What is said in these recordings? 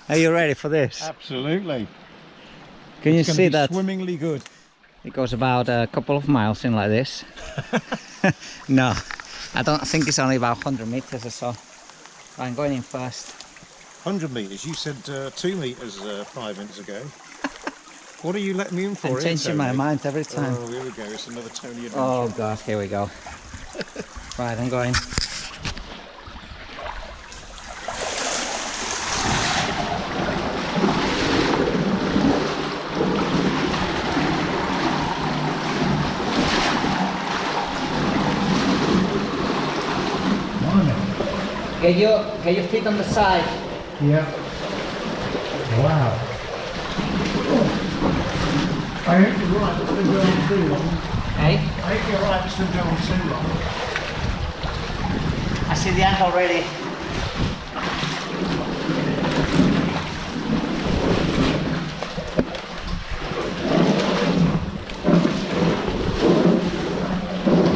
Are you ready for this? Absolutely. Can you see that? Swimmingly good. It goes about a couple of miles in like this. No, I don't think it's only about 100 meters or so. I'm going in first. 100 metres. You said 2 metres 5 minutes ago. What are you letting me in for? I'm changing my mind every time. Oh, here we go. It's another Tony adventure. Oh God, here we go. Right, I'm going. Get your feet on the side. Yeah. Wow. I hope you're right, it's been going on too long. Hey? I hope you're right, it's been going on too long. I see the ant already.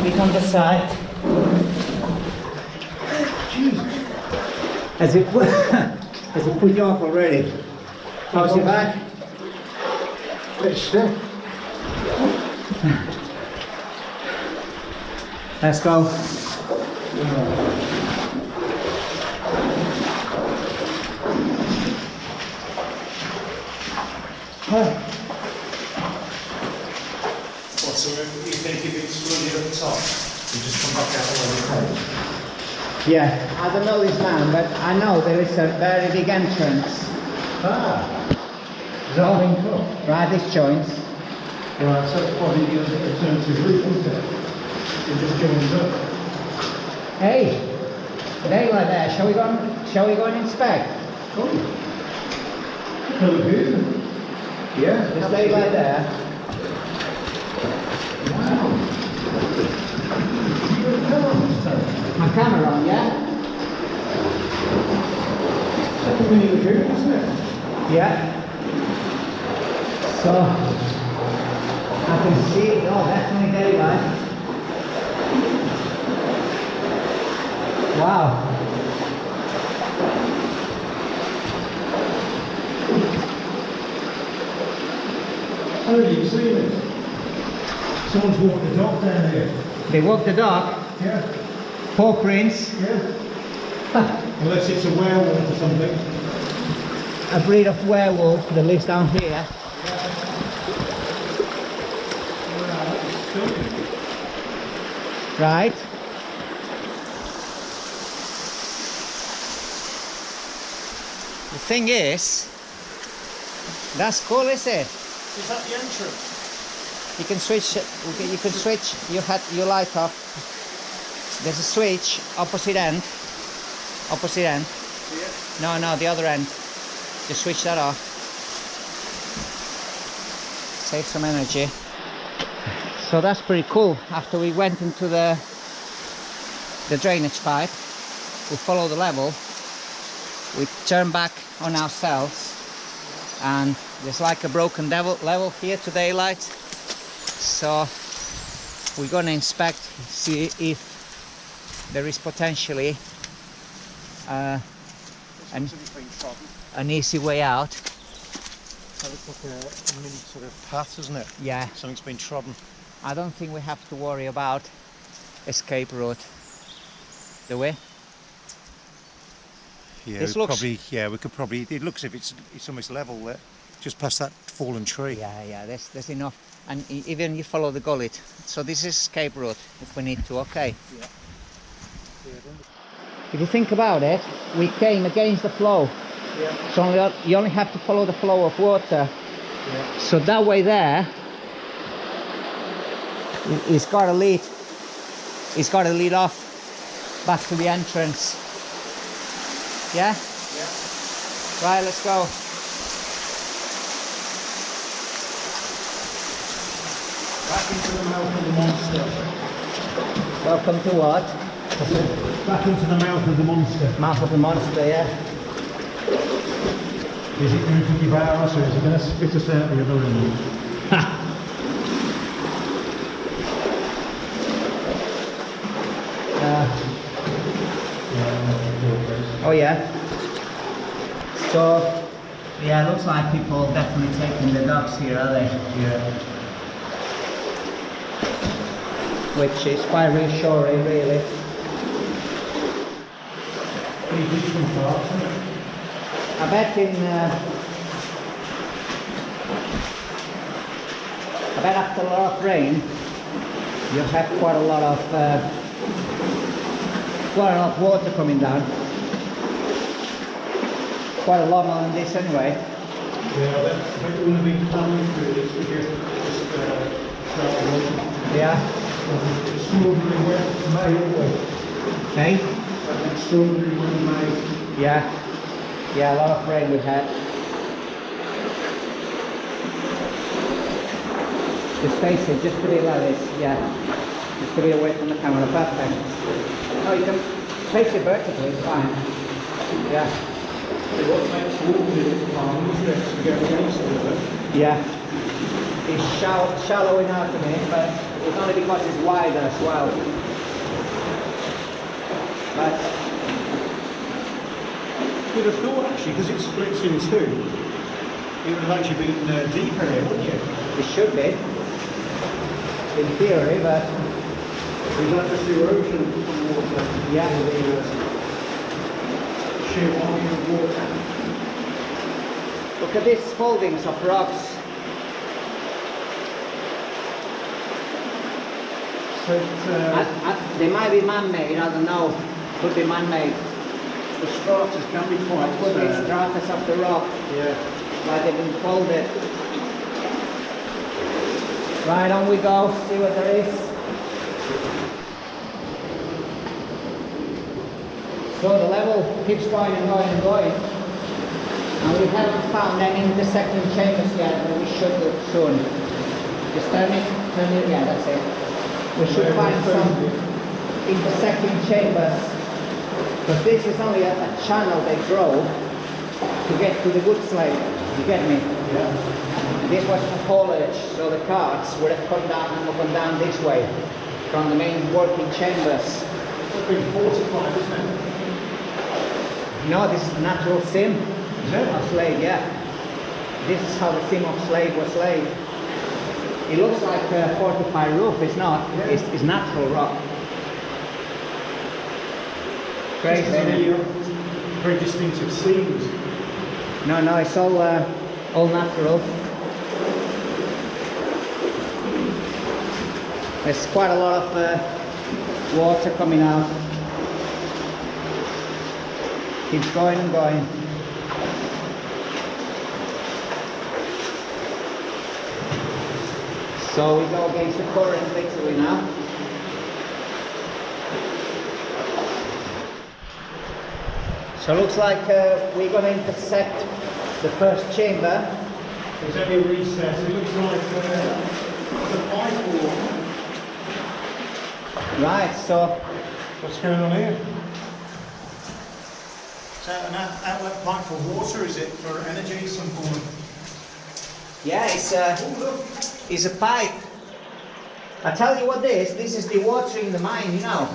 Feet on the side. Jesus. Has it put you off already? How's your back? Bit stiff. Let's go. So you think if it's flooded at the top, you just come back out the way you came? Yeah, I don't know this man, but I know there is a very big entrance. So, Right, this joins. right, so it's probably the alternative route, isn't it? It just joins up. Hey, daylight there. Shall we go and inspect? Oh, good. Yeah, There's daylight there. Wow. You got a camera on this time? My camera on, yeah? It's like a mini lagoon, isn't it? Yeah. So I can see. Oh, definitely daylight. Wow. Oh, you've seen it. Someone's walked the dog down here. They walk the dog. Yeah. Paw prints. Yeah. Unless it's a werewolf or something. A breed of werewolf that lives down here. Right. The thing is, that's cool, is it? Is that the entrance? You can switch. You can switch your light off. There's a switch opposite end. Opposite end. Yeah. No, the other end. Just switch that off. Save some energy. So that's pretty cool. After we went into the drainage pipe, we follow the level. We turn back on ourselves, and there's like a broken level here to daylight. So we're gonna inspect, see if there is potentially an easy way out. That looks like a mini sort of path, isn't it? Yeah. Something's been trodden. I don't think we have to worry about escape route, do we? Yeah, This looks- probably. Yeah, we could probably. It looks as if it's almost level there, just past that fallen tree. Yeah, there's enough. And even you follow the gullet. So this is escape route if we need to, okay? Yeah. If you think about it, we came against the flow. Yeah. So you only have to follow the flow of water. Yeah. So that way there, it's got to lead. It's got to lead off back to the entrance. Yeah? Yeah. Right, let's go. Back into the mouth of the monster. Welcome to what? Back into the mouth of the monster. Mouth of the monster, yeah? Is it going to devour us or is it going to spit us out the other end? Oh yeah. So Yeah, looks like people definitely taking the dogs here, are they? Yeah. Which is quite reassuring, really. I bet after a lot of rain, you have quite a lot of water coming down. Quite a lot more than this anyway. Yeah, that wouldn't have been planning for this if you just start water. Yeah. Extraordinary wet May, always. Okay. Extraordinary wet May. Yeah. Yeah, a lot of rain we had. Just face it, just put it like this, yeah. Just put it away from the camera, perfect. Oh, you can face it vertically, it's fine. Yeah. What makes walking calm is that to go against it. Yeah. It's shallowing out to me, but it's only because it's wider as well. But You'd have thought actually, because it splits in two, it would have actually been deeper here, wouldn't you? it should be, in theory, but Is that just the erosion from water? yeah. Or the sheer volume of water? Look at these foldings of rocks. So it's, They might be man-made, I don't know. Could be man-made. the stratas can be quite Could be stratus of the rock, yeah. like they've been folded. Right, on we go, see what there is. So the level keeps going and going and going. And we haven't found any intersecting chambers yet, but we should do soon. Just turn it, yeah, that's it. We should find some intersecting chambers. But this is only a channel they drove to get to the wood slate. You get me? Yeah. This was for haulage, so the carts would have come down and gone down this way from the main working chambers. It's been fortified, isn't it? No, this is natural seam Is it? of slate, yeah. This is how the seam of slate was laid. It looks like a fortified roof, it's not. Yeah. It's natural rock. Crazy, Just isn't it? very distinctive seams. No, it's all natural. There's quite a lot of water coming out. Keeps going and going. So we go against the current literally now. So it looks like we're going to intersect the first chamber. There's only a recess. It looks like the pipe wall. Right, so What's going on here? Is that an outlet pipe for water? Is it for energy? Some form of... yeah, it's a pipe. I tell you what this is the water in the mine, you know.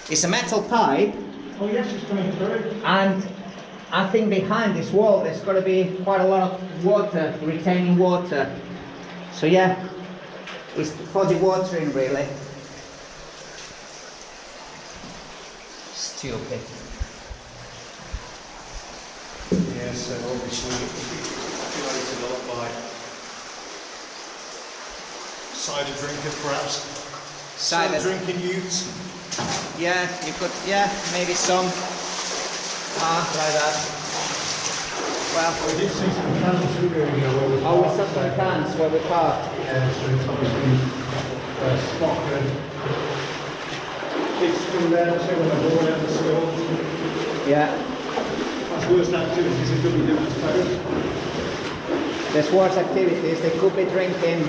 It's a metal pipe. Oh yes, it's coming through. And I think behind this wall there's got to be quite a lot of water, retaining water. So yeah, it's for the watering really. Stupid. Yeah, so obviously populated a lot by cider drinkers perhaps. Cider. Drinking youths. Yeah, you could, yeah, maybe some. Like that. Well, We did see some cans through here, you know, where we oh, we parked, saw some so- cans where we parked. Yeah, so it's obviously spotted. Kids come down to when they're born out of school. Yeah, That's worst activities they could be doing, I suppose. there's worse activities. They could be drinking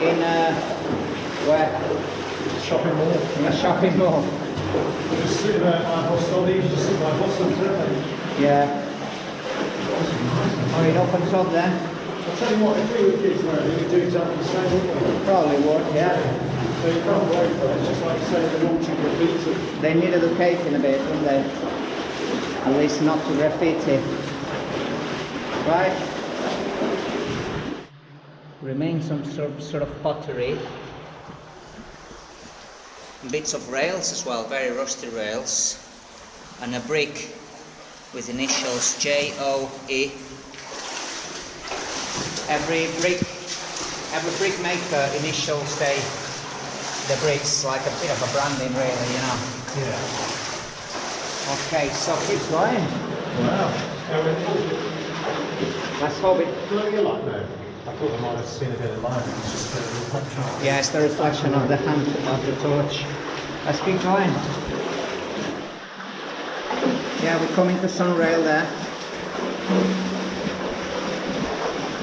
in where? Shopping mall. In a shopping mall. Just sit by hostel, they used to sit by hostels, don't they? Yeah. Oh, you don't control them? I'll tell you what, if we were kids now, we would do exactly the same, wouldn't we? Probably would, yeah. So you can't blame them, it's just like you say, they're launching graffiti. They need educating a bit, wouldn't they? At least not to graffiti. Right. Remains some sort of pottery. Bits of rails as well, very rusty rails. And a brick with initials J-O-E. Every brick maker initials the bricks, like a bit of a branding really, you know. Yeah. Okay, so keep going. Wow. Let's hope it. What do you like now? I thought I might have seen a bit of light. It's just a reflection. Yeah, it's the reflection of the hand of the torch. Let's keep going. Yeah, we're coming to some rail there.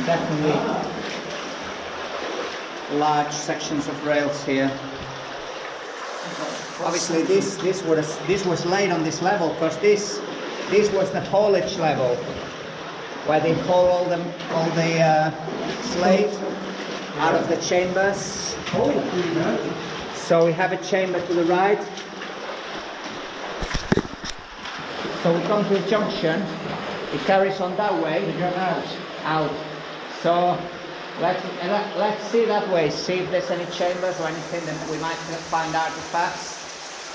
Definitely large sections of rails here. Obviously, this was laid on this level because this was the haulage level where they haul all the slate out of the chambers. So we have a chamber to the right. So we come to a junction. It carries on that way. You go out. So let's see that way. See if there's any chambers or anything that we might find artifacts.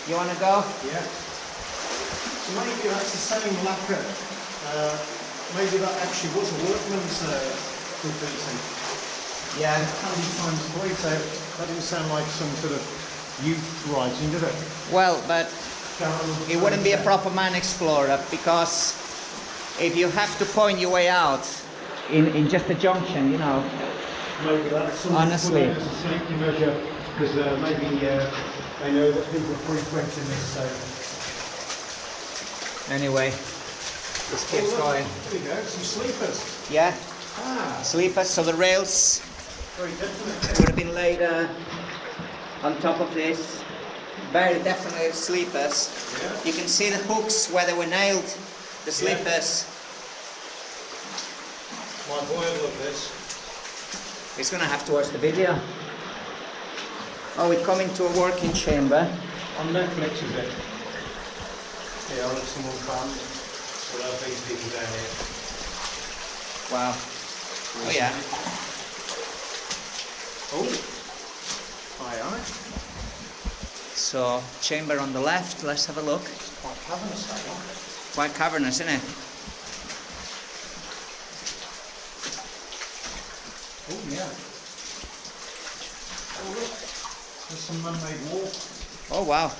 You want to go? Yeah. So maybe that's the same lacquer. Maybe that actually was a workman's graffiti. Yeah. Handy times away, so that didn't sound like some sort of youth writing, did it? Well, but it wouldn't be a proper man explorer because if you have to point your way out in just a junction, you know. Maybe that's Honestly. as a safety measure because maybe they know that people are frequenting this. So. Anyway, this keeps going. There we go, some sleepers. Yeah, Ah, sleepers. So the rails very definite. would have been laid on top of this. Very definitely sleepers. Yeah. You can see the hooks where they were nailed. The sleepers. My boy will love this. He's gonna have to watch the video. Oh, we're coming to a working chamber. On Netflix, is it? Yeah, I'll let someone come. We'll have these people down here. Wow. Oh yeah. Oh. Aye. So chamber on the left. Let's have a look. Quite cavernous, that one. Quite cavernous, isn't it? Oh, yeah. Oh, look. There's some man-made wall. Oh wow.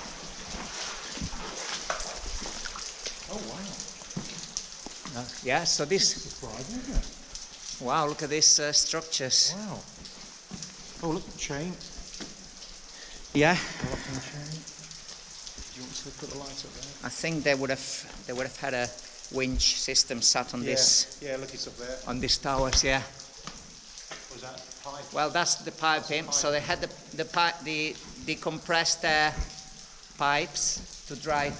Oh, wow. Yeah. So this. Surprising, isn't it? Wow. Look at these structures. Wow. Oh, look, the chain. Yeah. Locking chain. Do you want to put the lights up there? I think they would have had a winch system sat on this Yeah, look, it's up there. on these towers. Yeah. Was that pipe? Well, that's the piping. So they had the compressed air pipes to drive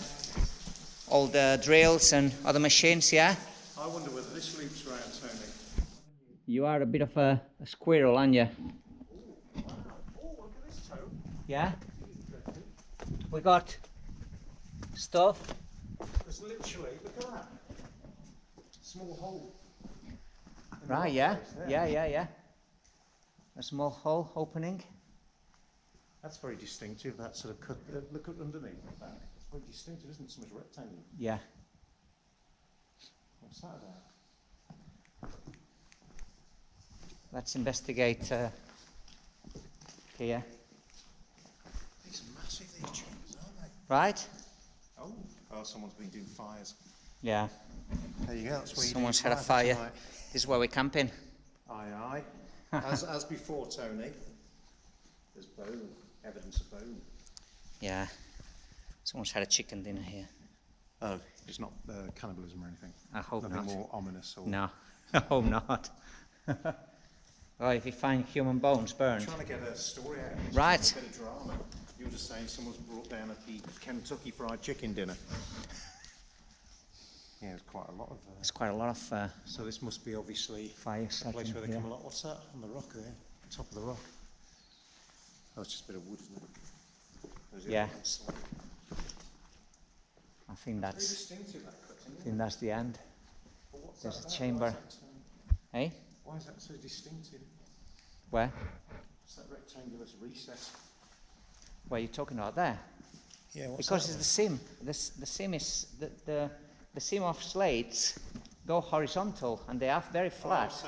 all the drills and other machines. Yeah. I wonder whether this loops around, Tony. You are a bit of a squirrel, aren't you? Oh, look at this toe. Yeah. We got stuff. There's literally, look at that. Small hole. Right. Yeah. Yeah. A small hole opening. That's very distinctive, that sort of cut. Look up underneath that. It's very distinctive, isn't it? So much rectangle. Yeah. What's that about? Let's investigate here. These are massive, these chambers, aren't they? Right? Oh, someone's been doing fires. Yeah. There you go, that's where Someone's you do had a fire. tonight. This is where we're camping. Aye. As before, Tony. There's bone, evidence of bone. Yeah. Someone's had a chicken dinner here. Oh, it's not cannibalism or anything? I hope Nothing not. more ominous? Or... No, I hope not. Oh, if you find human bones burned. I'm trying to get a story out of this. Right. A bit of drama. You were just saying someone's brought down a Kentucky Fried Chicken dinner. Yeah, there's quite a lot of... There's quite a lot of so this must be obviously fire a place where they here. come a lot. What's that on the rock there? Top of the rock. Oh, it's just a bit of wood, isn't it? Or is it Yeah. like slate? I think Very that's distinctive, that cut, isn't it? the end. But what's There's that a about? chamber. What's that? Eh? Why is that so distinctive? Where? It's that rectangular recess. Where are you talking about? There? Yeah, what's Because that it's the seam. The seam is the seam of slates go horizontal and they are very flat. Oh, so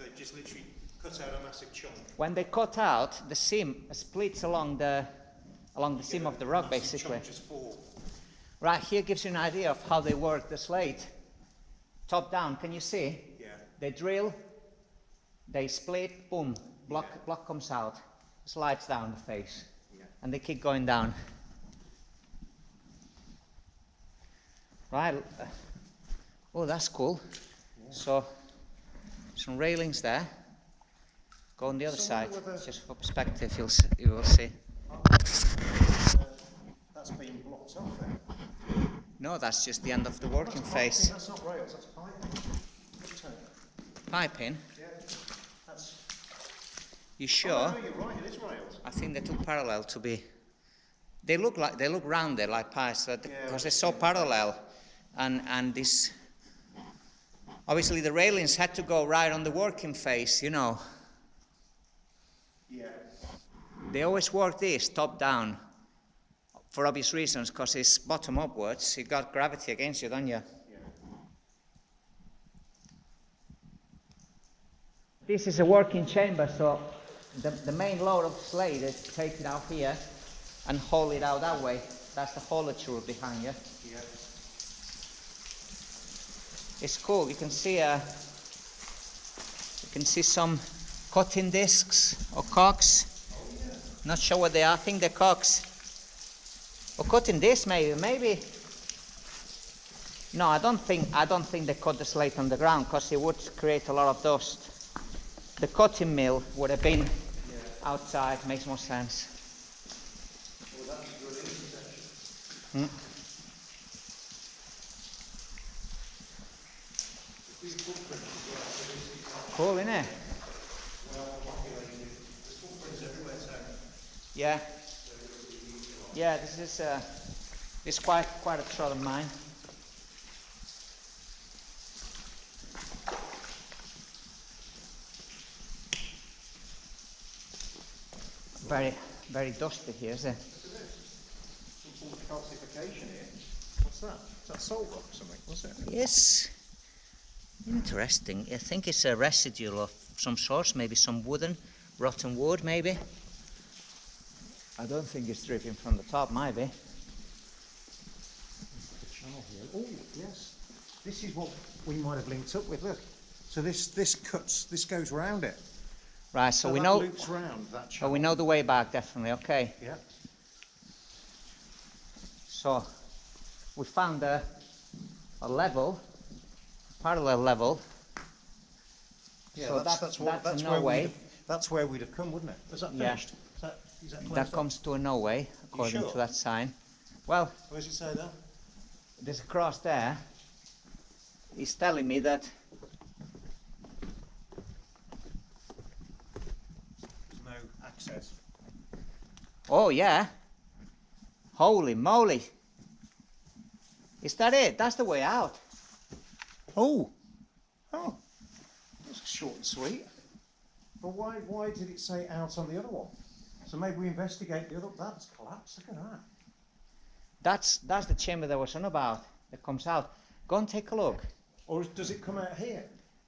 they just literally cut out a massive chunk. When they cut out, the seam splits along the seam of the rock, basically. Chunk just fall. Right here gives you an idea of how they work the slate. Top down, can you see? Yeah. They drill, they split, boom, block comes out, slides down the face, and they keep going down. Right. Oh, that's cool. Yeah. So, some railings there. Go on the other side, just for perspective, you will see. That's being blocked off there. No, that's just the end of the working phase. That's not rails, that's piping. Piping? Yeah, that's... You sure? Oh, no, you're right, it is rails. I think they took parallel to be... They look rounded like pipes, because they're so parallel. And this... Obviously the railings had to go right on the working face, you know. Yeah. They always work this, top down. For obvious reasons, because it's bottom upwards. You got gravity against you, don't you? Yeah. This is a working chamber, so the main load of the slate is take it out here and haul it out that way. That's the haulature behind you. Yeah. It's cool. You can see some cutting discs or cocks. Oh, yeah. Not sure what they are. I think they're cocks. Or cutting this maybe. No, I don't think they cut the slate on the ground because it would create a lot of dust. The cutting mill would have been outside. Makes more sense. Well, that's a good intersection. Cool, isn't it? Well populated. There's footprints everywhere, so... Yeah. Yeah, this is quite a trodden mine. Very dusty here, isn't it? Some sort of calcification here. What's that? Is that salt rock or something? What's it? Yes. Interesting. I think it's a residue of some sort, maybe some rotten wood, maybe. I don't think it's dripping from the top, maybe. The channel here. Oh, yes. This is what we might have linked up with, look. So this goes round it. Right, so we that know. Loops round that channel. Oh, we know the way back, definitely. Okay. Yeah. So we found a level, parallel level. Yeah, so that's no way. That's where we'd have come, wouldn't it? Is that finished? Yeah. Is that That comes to a no way, according sure? to that sign. Well, Where does it say that? there's a cross there. He's telling me that There's no access. oh yeah. Holy moly. Is that it? That's the way out. Oh, that's short and sweet. But why did it say out on the other one? So maybe we investigate the other. That's collapsed. Look at that. That's the chamber that was on about. That comes out. Go and take a look. Or does it come out here?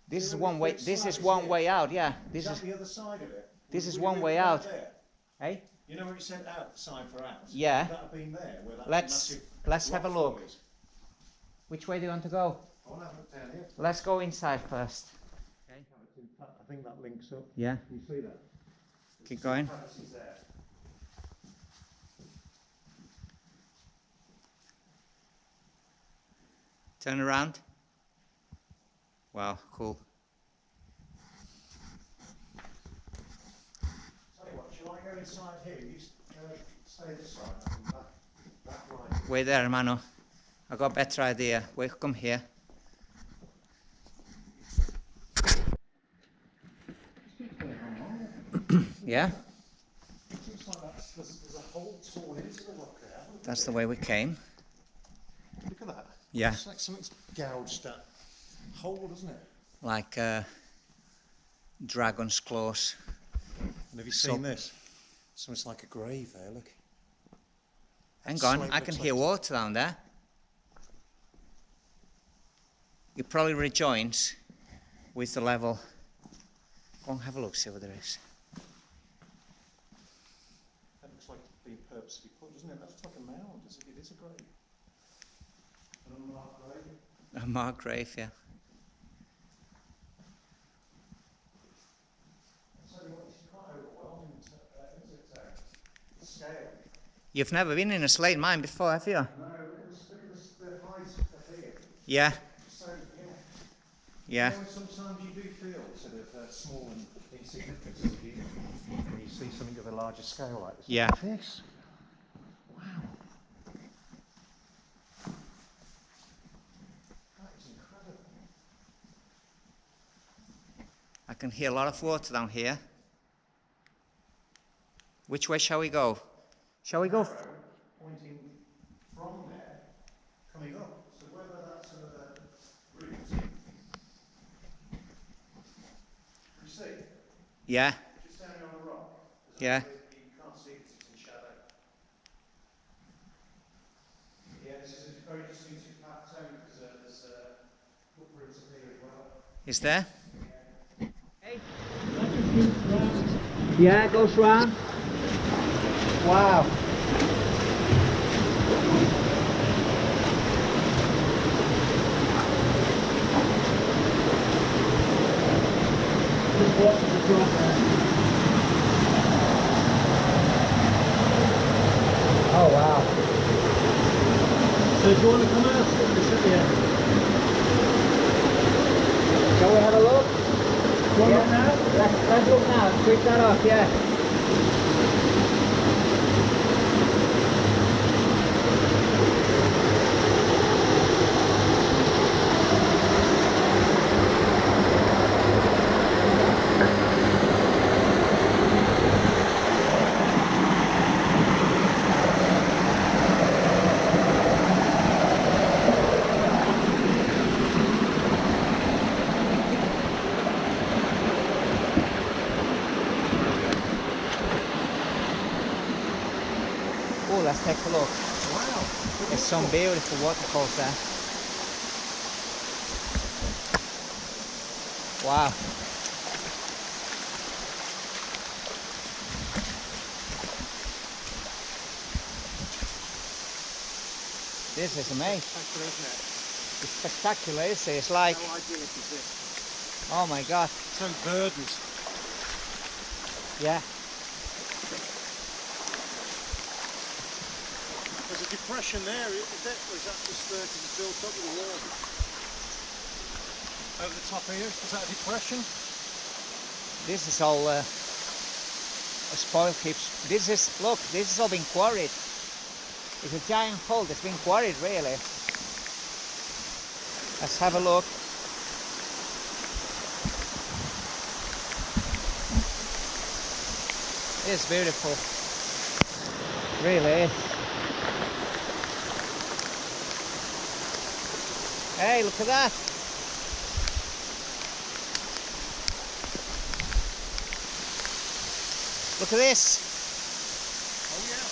This is See, one way. This is one way out. Yeah. Is that the other side of it? This is Would one it way have out. been there? Hey. You know where it said out, sign for out? Yeah. Would that have been there? Where that Let's massive have a rock look. fall is? Which way do you want to go? I want to have a look down here. Let's go inside first. Okay. I think that links up. Yeah. Can you see that? Keep going. Crevices there. Turn around. Wow, cool. Tell you what, shall I go inside here? You stay this side. And that line. Wait there, hermano. I got a better idea. Wait, come here. Yeah? It seems like there's a hole torn into the rock there. That's the way we came. Look at that. Yeah. It's like something's gouged that hole, doesn't it? Like dragon's claws. And have you seen this? It's almost like a grave there, look. Hang That on, slate I can looks hear like- water down there. It probably rejoins with the level. Go and have a look, see what there is. That looks like it's been purposely put, doesn't it? That looks like a mound, as if it is a grave. An unmarked grave. A marked grave, yeah. So it's quite overwhelming, isn't it? The scale. You've never been in a slate mine before, have you? No, it was the height up here. Yeah, So, yeah. You know, sometimes you do feel sort of small and insignificant as you when you see something of a larger scale like this. Yeah. Like this. Wow. That is incredible. I can hear a lot of water down here. Which way shall we go? Shall we go? Arrow pointing from there, coming up. So whether that's another route. You see? Yeah, Just down here on the rock. yeah. You can't see because it's in shadow. Yeah, this is a very distinctive pattern because there's footprints up here as well. Is there? Yeah, it goes round. Wow. Oh wow. So do you want to come out? Yeah. Shall we have a look? Do you want Yeah. to look now? Let's look now. Switch that off, yeah. Oh, let's take a look. Wow. There's some beautiful waterfalls there. Wow. This is amazing. Spectacular, isn't it? It's spectacular, isn't it? It's like, How idyllic is this? oh my god. So verdant. Yeah. There's a depression there, is it? Or is that just because it's built up with the wall? Over the top here, is that a depression? This is all a spoil keeps. This is, look, this is all been quarried. It's a giant hole that's been quarried, really. Let's have a look. It's beautiful. Really is. Hey, look at that. Look at this. Oh yeah.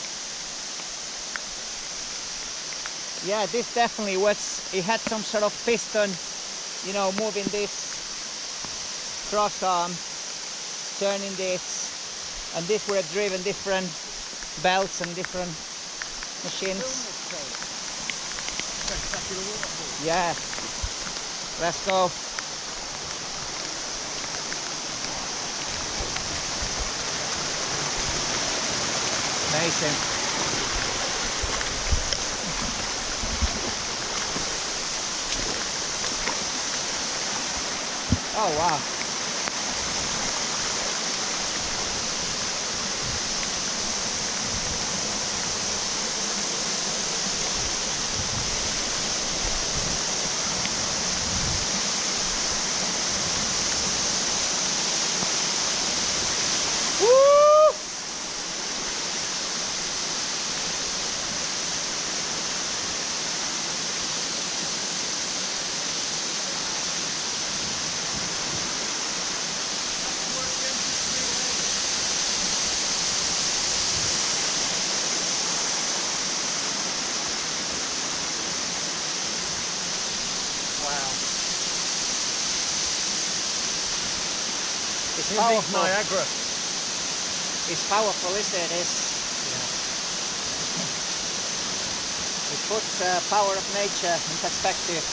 Yeah, this definitely was, it had some sort of piston, you know, moving this cross arm, turning this, and this would have driven different belts and different machines. Spectacular waterfall. Yeah, let's go. Amazing. Oh wow. Woo! It's Who thinks powerful. Niagara? It's powerful, isn't it? It puts power of nature in perspective.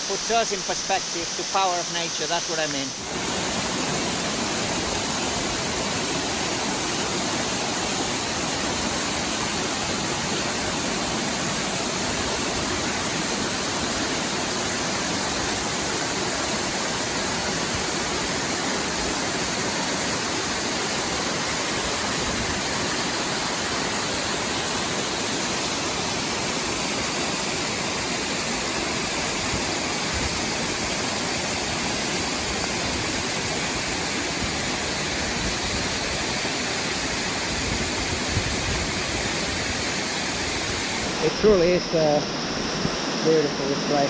Puts us in perspective to power of nature, that's what I mean. It truly is beautiful, this place.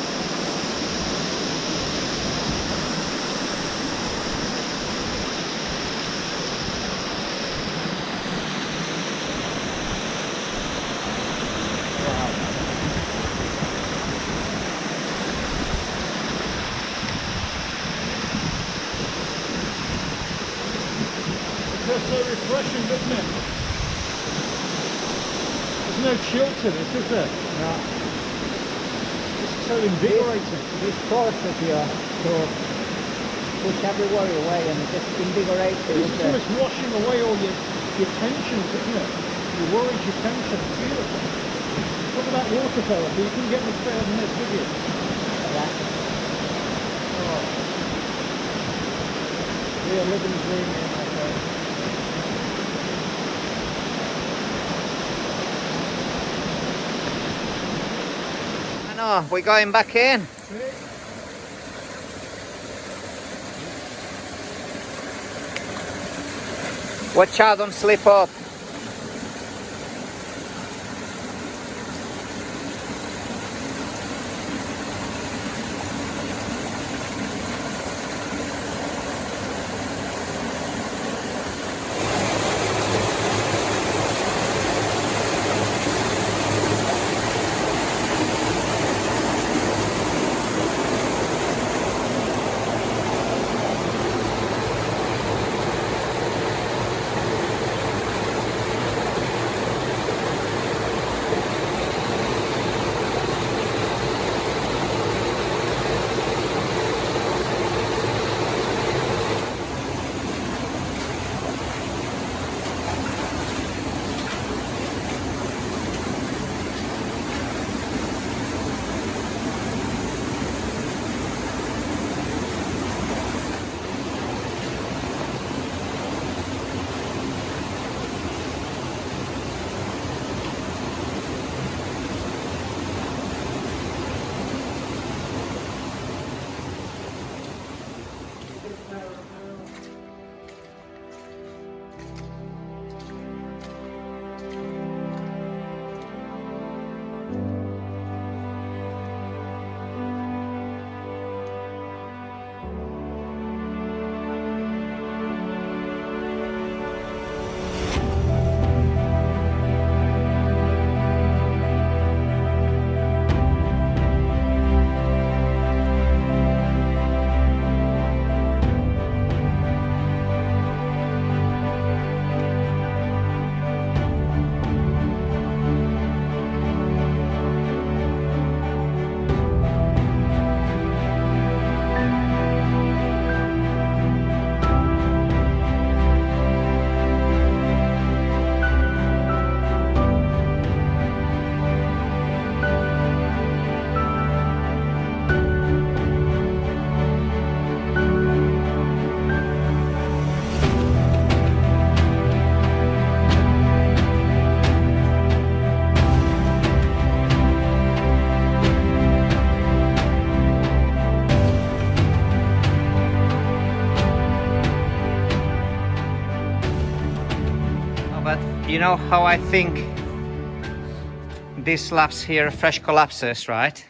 It feels so refreshing, doesn't it? There's no chill to this, is there? No. It's so invigorating. This forces you to push every worry away and it just invigorates you. It's almost washing away all your tensions, isn't it? Your worries, your tension. It's beautiful. Talk about water therapy. You can get much better than this, could you? Yeah. Oh. We are living the dream here, my friend. I know, we're going back in. Watch out, don't slip up. But you know how I think these slabs here are fresh collapses, right?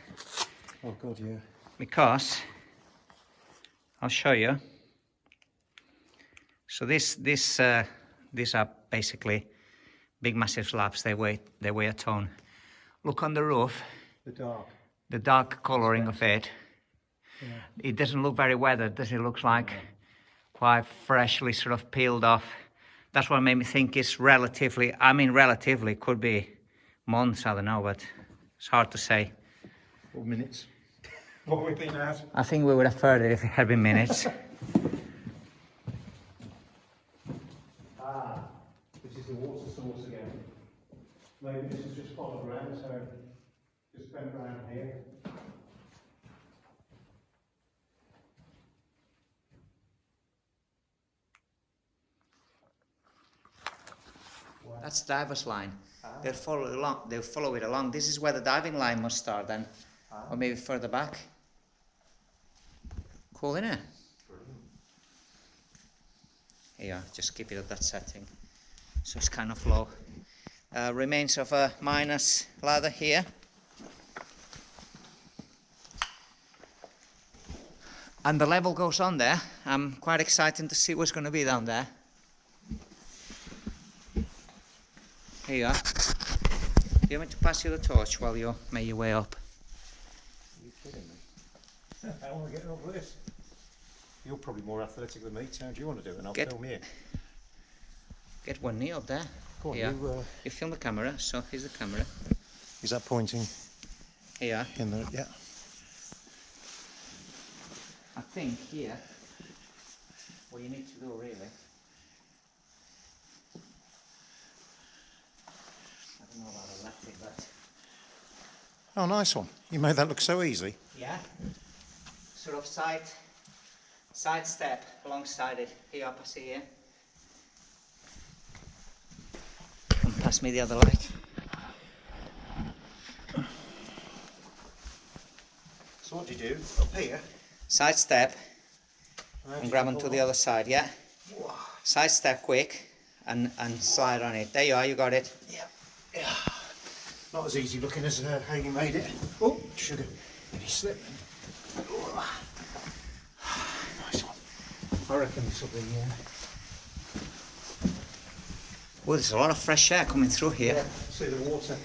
Oh God, yeah. Because I'll show you. So these are basically big massive slabs. They weigh a ton. Look on the roof. The dark coloring of it. Yeah. It doesn't look very weathered, does it? Looks like quite freshly sort of peeled off. That's what made me think it's relatively, could be months, I don't know, but it's hard to say. Or minutes. What we've been at. I think we would have heard it if it had been minutes. This is the water source again. Maybe this is just followed around, so just bent around here. That's diver's line. They'll follow it along. This is where the diving line must start then. Or maybe further back. Cool, innit? Yeah, just keep it at that setting. So it's kind of low. Remains of a miner's ladder here. And the level goes on there. I'm quite excited to see what's going to be down there. Here you are. Do you want me to pass you the torch while you make your way up? Are you kidding me? How am I getting over this? You're probably more athletic than me, so how do you want to do it? And I'll film here. Get one knee up there. Go on, here. You film the camera, so here's the camera. Is that pointing? Here. In there, yeah. I think here, what you need to do really, I don't know about electric, but... Oh, nice one. You made that look so easy. Yeah. Sort of side step alongside it. Here, up, I see here. And pass me the other light. So what do you do? Up here? Side step and grab onto the other side, yeah? Whoa. Side step quick and slide on it. There you are, you got it. Yeah. Yeah. Not as easy looking as how you made it. Oh, sugar. Did he slip? Oh. Nice one. I reckon this will be, Oh, there's a lot of fresh air coming through here. Yeah, see the water.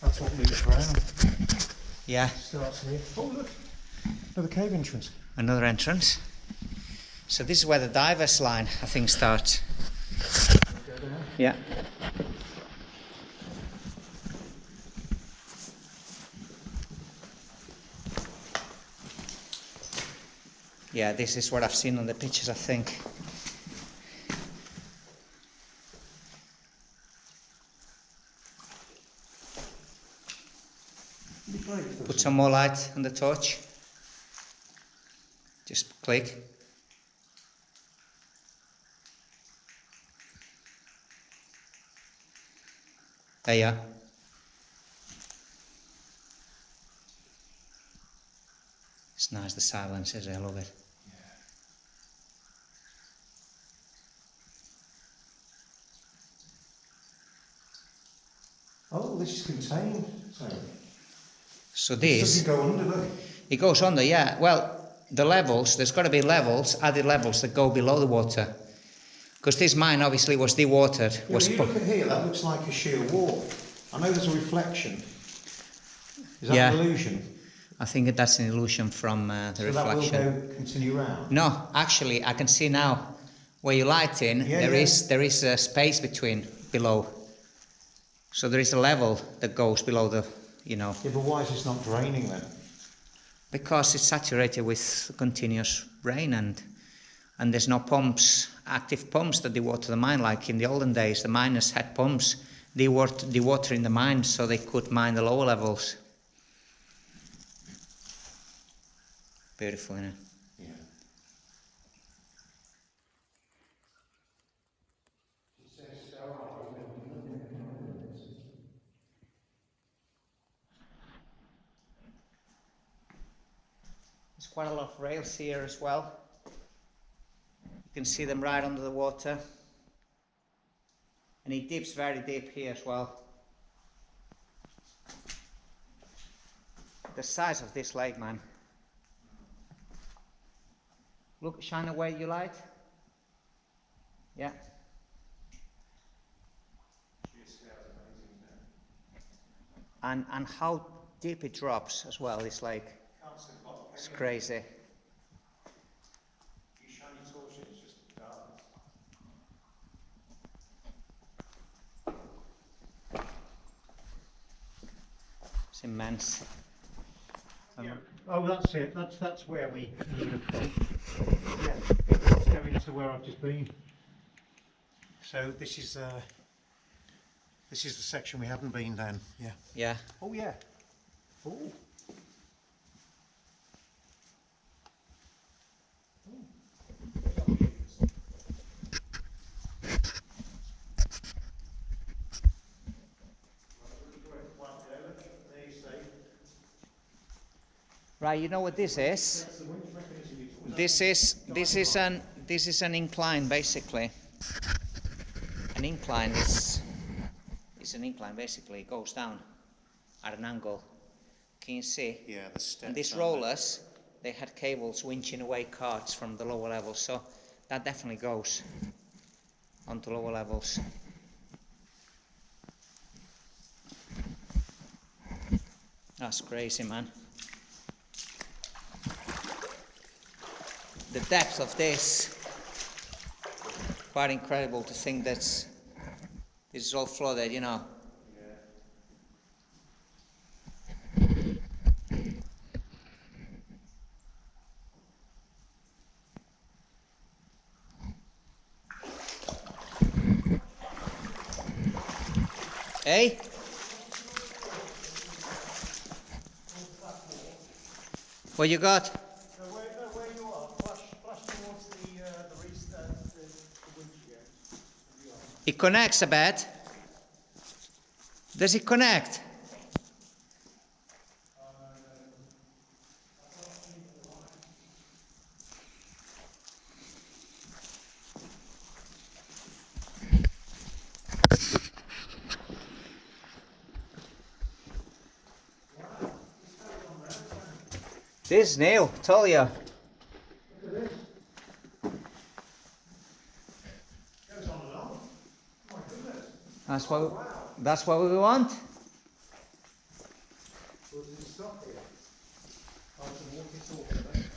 That's what moves around. Yeah. Starts here. Oh, look. Another cave entrance. Another entrance. So this is where the diver's line, I think, starts. Go down. Yeah. Yeah, this is what I've seen on the pictures, I think. Put some more light on the torch. Just click. There you are. It's nice, the silence is, I love it. Oh, this is contained. So This this, doesn't go under, does it? it goes under, yeah. Well, the levels, there's got to be levels, added levels that go below the water. Because this mine obviously was dewatered. Yeah, when you look at here, that looks like a sheer wall. I know there's a reflection. Is that an illusion? I think that's an illusion from the reflection. That will go continue round? No, actually, I can see now where you light in, there is a space between below. So there is a level that goes below the, you know. Yeah, but why is this not draining then? Because it's saturated with continuous rain and there's no pumps, active pumps that dewater the mine. Like in the olden days, the miners had pumps dewatering the mine so they could mine the lower levels. Beautiful, isn't it? Yeah. There's quite a lot of rails here as well. You can see them right under the water. And it dips very deep here as well. The size of this lake, man. Look, shine away your light. Yeah. And how deep it drops as well, this lake. It's crazy. You shine your torch, it's just It's immense. Yeah. Oh, that's it. That's where we would have come. Yeah. Let's go into where I've just been. So this is the section we haven't been down. Yeah. Yeah. Oh yeah. Oh. Right, you know what this is? This is an incline basically. An incline is an incline basically. It goes down at an angle. Can you see? Yeah, the steps. And these rollers, they had cables winching away carts from the lower levels, so that definitely goes onto lower levels. That's crazy, man. The depth of this, quite incredible to think that this is all flooded, you know. Hey? What you got? Where you are, flash towards the winch again. It connects a bit. Does it connect? This is new, told you. Look at this. Goes on and on. My goodness. That's what we want. Well, does it stop here? Oh, it's a walkie-talkie,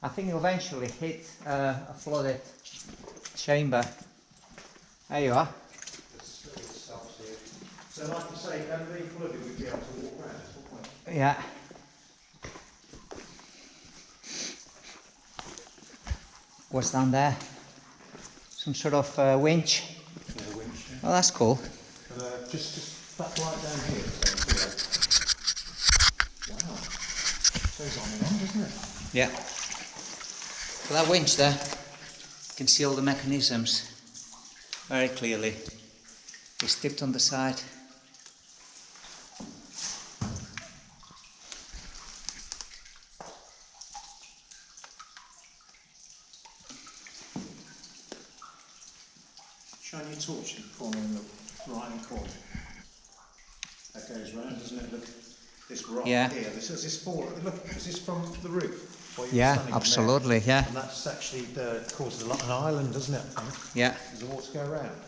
I think you'll eventually hit a flooded chamber. There you are. it stops here. So like you say, if ever being flooded, we'd be able to walk around, wouldn't we? Yeah. What's down there? Some sort of winch. Yeah, the winch. Yeah. Oh, that's cool. Just that right down here. So, wow. Goes on and on, doesn't it? Yeah. So that winch there, you can see all the mechanisms very clearly. It's tipped on the side. Shine your torch in the corner in the right-hand corner. That goes round, doesn't it? Look, this rock Yeah. here. Is this look, is this from the roof? Or you're Yeah, standing on absolutely, there? yeah. And that's actually causes an island, doesn't it? I think? Yeah. Does the water go around?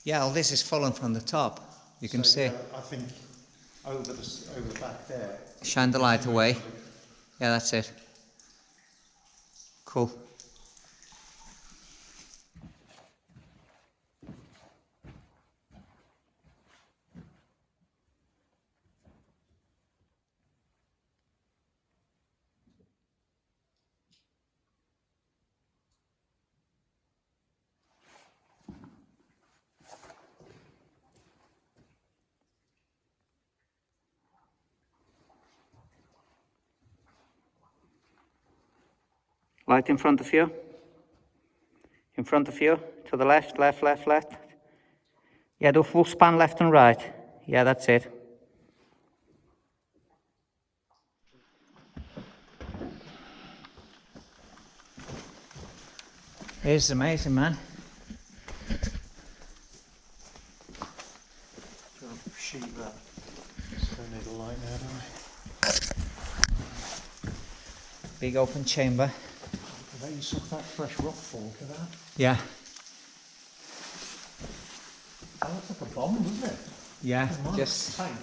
Yeah, all this is fallen from the top. You can see. I think over the back there. Shine the light away. Yeah, that's it. Cool. Light in front of you. In front of you. To the left, left, left, left. Yeah, do full span left and right. Yeah, that's it. It's amazing, man. Sheet that. So don't need a light now, do Big open chamber. we? There you saw that fresh rock fall, look at that. Yeah. That looks like a bomb, doesn't it? Yeah, Nice just tank.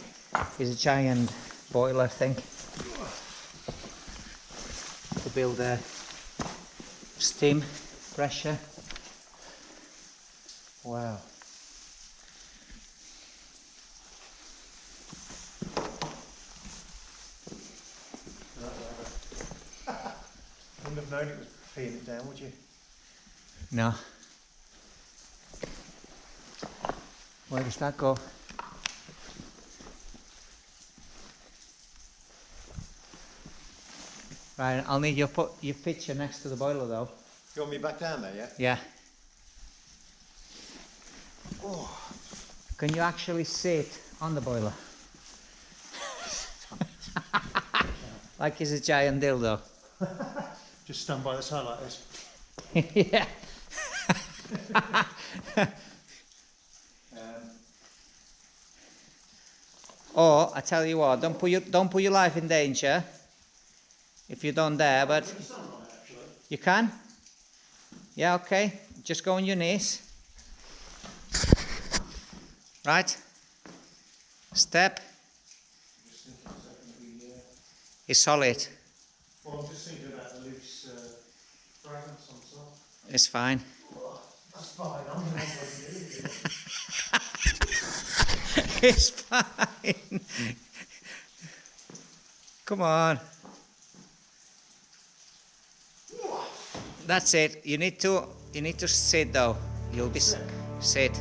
is a giant boiler, I think, to build steam, pressure. Wow. wouldn't have known it was peeing it down, would you? No. Where does that go? Right, I'll need your picture next to the boiler though. You want me back down there, yeah? Yeah. Oh. Can you actually sit on the boiler? Like it's a giant dildo. Just stand by the side like this. Yeah. Or I tell you what, don't put your life in danger if you don't dare, but you can. Yeah, okay. Just go on your knees. Right. Step. It's solid. Well, I'm just thinking about the loose fragments on top. It's fine. Oh, that's fine. I'm going to It's fine. Come on. That's it. You need to sit though. You'll be sit.